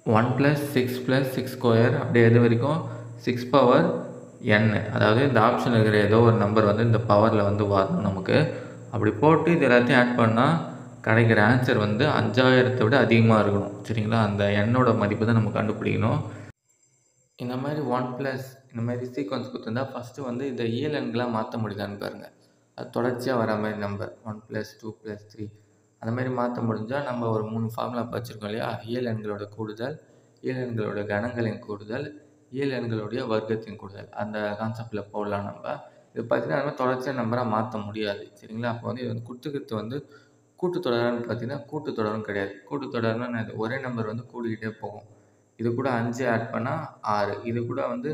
1 + 6 + 6 square அப்படியே எது வரைக்கும் 6 பவர் n. அதாவது இந்த ஆப்ஷன் இருக்கிற ஏதோ ஒரு நம்பர் வந்து இந்த பவரில் வந்து வரணும் நமக்கு. அப்படி போட்டு இது எல்லாத்தையும் ஆட் பண்ணால் கிடைக்கிற ஆன்சர் வந்து 5000 விட அதிகமாக இருக்கணும். சரிங்களா? அந்த எண்ணோட மதிப்பு தான் நம்ம கண்டுபிடிக்கணும். இந்த மாதிரி 1 + இந்த மாதிரி சீக்வன்ஸ் கொடுத்துருந்தா ஃபஸ்ட்டு வந்து இந்த இயல் எண்களாக மாற்ற முடியுதான்னு பாருங்கள். அது தொடர்ச்சியாக வர மாதிரி நம்பர் 1 + 2 + 3 அந்த மாதிரி மாற்ற முடிஞ்சால் நம்ம ஒரு 3 ஃபார்முலா படிச்சிருக்கோம் இல்லையா? இயல் எண்களோட கூடுதல், இயல் எண்களோட கணங்களின் கூடுதல், இயல் எண்களுடைய வர்க்கத்தின் கூடுதல் அந்த கான்செப்டில் போடலாம் நம்ம. இது பார்த்தீங்கன்னா அது மாதிரி தொடர்ச்சியாக நம்பராக மாற்ற முடியாது. சரிங்களா? அப்போ வந்து இது வந்து கொடுத்துக்கிறது வந்து கூட்டுத்தொடர்னு பார்த்தீங்கன்னா கூட்டுத்தொடரும் கிடையாது. கூட்டுத்தொடர்னா என்னது? ஒரே நம்பர் வந்து கூடிக்கிட்டே போகும். இது கூட 5 ஆட் பண்ணால் 6, இது கூட வந்து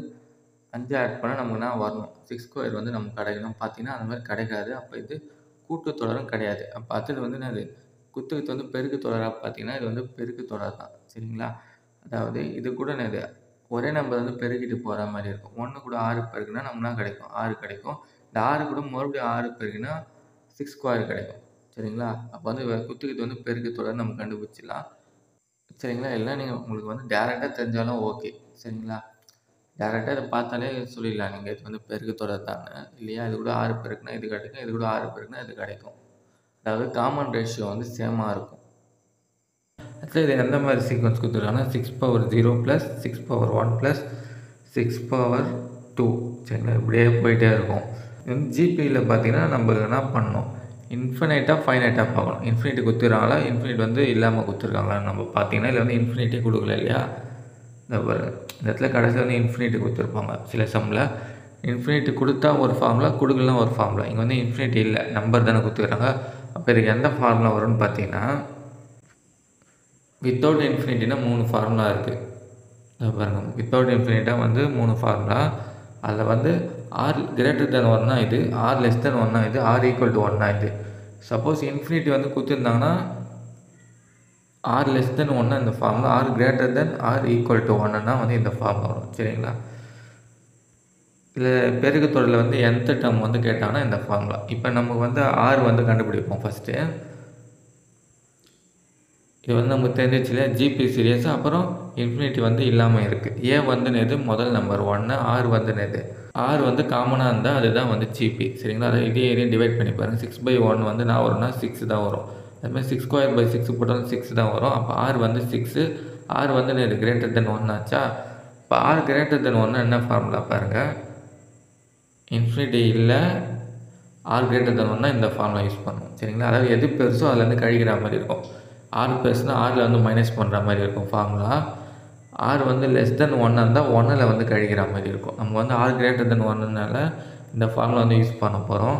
5 ஆட் பண்ணால் நமக்கு என்ன வரணும்? 6² வந்து நமக்கு கிடைக்கணும். பார்த்தீங்கன்னா அந்த மாதிரி கிடைக்காது. அப்போ இது கூட்டுத்தொடரும் கிடையாது. அப்போ அடுத்தது வந்து என்னது? குத்துக்கிறது வந்து பெருக்கு தொடராக பார்த்தீங்கன்னா இது வந்து பெருக்கு தொடர் தான். சரிங்களா? அதாவது இது கூட என்னது? ஒரே நம்பர் வந்து பெருக்கிட்டு போகிற மாதிரி இருக்கும். 1 கூட 6 பெருக்குனா நமக்கு என்ன கிடைக்கும்? 6 கிடைக்கும். இந்த 6 கூட மறுபடியும் 6 பெருக்குனா 6² கிடைக்கும். சரிங்களா? அப்போ வந்து குத்துக்கிறது வந்து பெருக்கு தொடர் நம்ம கண்டுபிடிச்சிடலாம். சரிங்களா? எல்லாம் நீங்கள் உங்களுக்கு வந்து டேரெக்டாக தெரிஞ்சாலும் ஓகே. சரிங்களா? டேரெக்டாக இதை பார்த்தாலே சொல்லிடலாம் நீங்கள் இது வந்து பெருக்கு தொடர் தான்னு. இல்லையா? இது கூட 6 பெருக்குனா இது கிடைக்கும். இது கூட 6 பெருக்குனா இது கிடைக்கும். அதாவது காமன் ரேஷியோ வந்து சேமாக இருக்கும். அடுத்து இது எந்த மாதிரி சீக்வன்ஸ் கொடுத்துருக்காங்கன்னா 6/0 + 6/1 + 6/2 சரிங்களா? இப்படியே போயிட்டே இருக்கும். இது வந்து ஜிபியில் பார்த்தீங்கன்னா நம்ம என்ன பண்ணணும்? இன்ஃபினைட்டாக ஃபைனைட்டாக பார்க்கணும். இன்ஃபினிட்டி கொடுத்துருக்காங்களா? இன்ஃபினிட் வந்து இல்லாமல் கொடுத்துருக்காங்களான்னு நம்ம பார்த்தீங்கன்னா இதில் வந்து இன்ஃபினிட்டே கொடுக்கல இல்லையா? இந்த இடத்துல கடைசியில் வந்து இன்ஃபினிட்டி கொடுத்துருப்பாங்க சில சம்மில். இன்ஃபினிட்டி கொடுத்தா ஒரு ஃபார்முலா, கொடுக்கலாம் ஒரு ஃபார்முலா. இங்கே வந்து இன்ஃபினிட்டி இல்லை, நம்பர் தானே கொடுத்துருக்காங்க. அப்போ இதுக்கு எந்த ஃபார்முலா வரும்னு பார்த்தீங்கன்னா வித்தவுட் இன்ஃபினிட்டினா 3 ஃபார்முலா இருக்குது. பாருங்கள், வித்தவுட் இன்ஃபினிட்டாக வந்து 3 ஃபார்முலா. அதில் வந்து r > 1னா இது, r < 1னா இது, r = 1னா இது. சப்போஸ் இன்ஃபினிட்டி வந்து கொடுத்துருந்தாங்கன்னா r < 1னா இந்த ஃபார்முலா, r > 1னா வந்து இந்த ஃபார்முலா வரும். சரிங்களா? இதில் பெருக்கு தொடரில் வந்து nth டேர்ம் வந்து கேட்டாங்கன்னா இந்த ஃபார்முலா. இப்போ நமக்கு வந்து r வந்து கண்டுபிடிப்போம் ஃபஸ்ட்டு. இது வந்து நமக்கு தெரிஞ்சிச்சு இல்லையா? GB serious. அப்புறம் இன்ஃபினிட்டி வந்து இல்லாமல் இருக்குது. ஏ வந்து நேது முதல் நம்பர் 1, ஆர் வந்து நேது ஆர் வந்து காமனாக இருந்தால் அதுதான் வந்து ஜிபி. சரிங்களா? அதை இதையும் டிவைட் பண்ணி பாருங்கள். 6/1 வந்து நான் வரும்னா 6 தான் வரும். அதுமாதிரி 6² 6 போட்டாலும் 6 தான் வரும். அப்போ ஆர் வந்து 6, ஆர் வந்து நேது > 1 ஆச்சா? இப்போ ஆர் > 1 என்ன ஃபார்முலா பாருங்கள். இன்ஃபினிட்டி இல்லை, ஆர் > 1னா இந்த ஃபார்முலா யூஸ் பண்ணுவோம். சரிங்களா? அதாவது எது பெருசோ அதுலேருந்து கழிக்கிற மாதிரி இருக்கும். ஆர் பெருசுனா ஆரில் வந்து மைனஸ் பண்ணுற மாதிரி இருக்கும் ஃபார்முலா. ஆர் வந்து <1 இருந்தால் 1ல் வந்து கழிக்கிற மாதிரி இருக்கும். நம்ம வந்து ஆர் > 1னால இந்த ஃபார்முலா வந்து யூஸ் பண்ண போகிறோம்.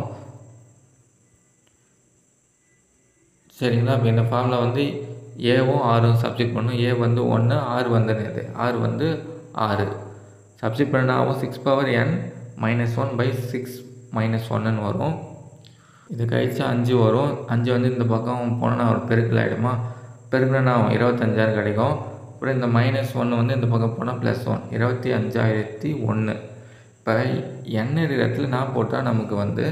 சரிங்களா? இப்போ இந்த ஃபார்முலா வந்து ஏவும் ஆரும் சப்ஸ்டிட் பண்ணணும். ஏ வந்து 1, ஆர் வந்து நேது ஆர் வந்து 6. சப்ஸ்டிட் பண்ணால் ஆகும் 6n - 1/6 - 1ன்னு வரும். இது கழிச்சா 5 வரும். 5 வந்து இந்த பக்கம் போனால் ஒரு பெருக்கல் ஆகிடுமா? பெருக்குனா ஆகும் 25,000 கிடைக்கும். அப்புறம் இந்த -1 வந்து இந்த பக்கம் போனால் +1 25,001. இப்போ n இருக்கிற இடத்துல நான் போட்டால் நமக்கு வந்து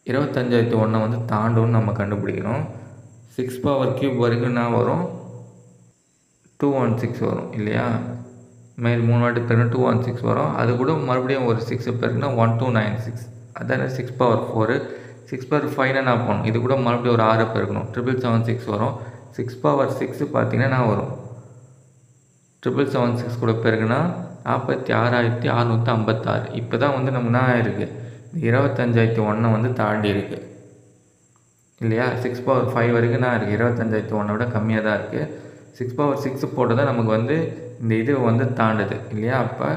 25,001 வந்து தாண்டும்னு நம்ம கண்டுபிடிக்கணும். 6³ வரைக்கும் நான் வரும் 216 வரும் இல்லையா? இதுமாதிரி 3 வாட்டி பெருக்குனா 216 வரும். அது கூட மறுபடியும் ஒரு 6 பெருக்குனா 1296. அதான 6/4. 6/5னா என்ன பண்ணணும்? இது கூட மறுபடியும் ஒரு 6 பெருக்கணும். 776 வரும். 6/6 பார்த்தீங்கன்னா என்ன வரும்? 776 கூட பெருக்குனா 46,656. இப்போ தான் வந்து நம்ம என்ன ஆயிருக்கு? 25,001 வந்து தாண்டி இருக்குது இல்லையா? 6/5 வரைக்கும் என்ன இருக்குது? 25,001 விட கம்மியாக தான் இருக்குது. 6/6 போட்டால் தான் நமக்கு வந்து இந்த இது வந்து தாண்டுது இல்லையா? அப்போ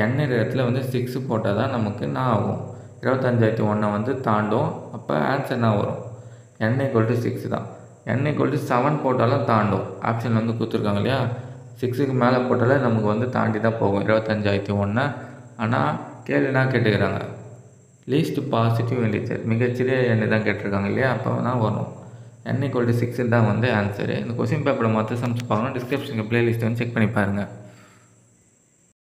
n இடத்துல வந்து 6 போட்டால் தான் நமக்கு என்ன ஆகும்? 25,001 வந்து தாண்டும். அப்போ ஆன்சர் என்ன வரும்? n = 6 தான். n = 7 போட்டாலும் தாண்டும். ஆப்ஷன் வந்து கொடுத்துருக்காங்க இல்லையா? 6க்கு மேலே போட்டாலே நமக்கு வந்து தாண்டி தான் போகும் 25,001. ஆனால் கேள்வி என்ன கேட்டுக்கிறாங்க? லீஸ்ட் பாசிட்டிவ் இன்டிஜர், மிகச்சிறிய எண்ணை தான் கேட்டிருக்காங்க இல்லையா? அப்போ தான் வரும் n = 6 தான் வந்து ஆன்சரு. இந்த கொஸ்டின் பேப்பரை மற்ற சம்ஸ் பார்க்கணும். டிஸ்கிரிப்ஷனுக்கு ப்ளேலிஸ்ட் வந்து செக் பண்ணி பாருங்கள்.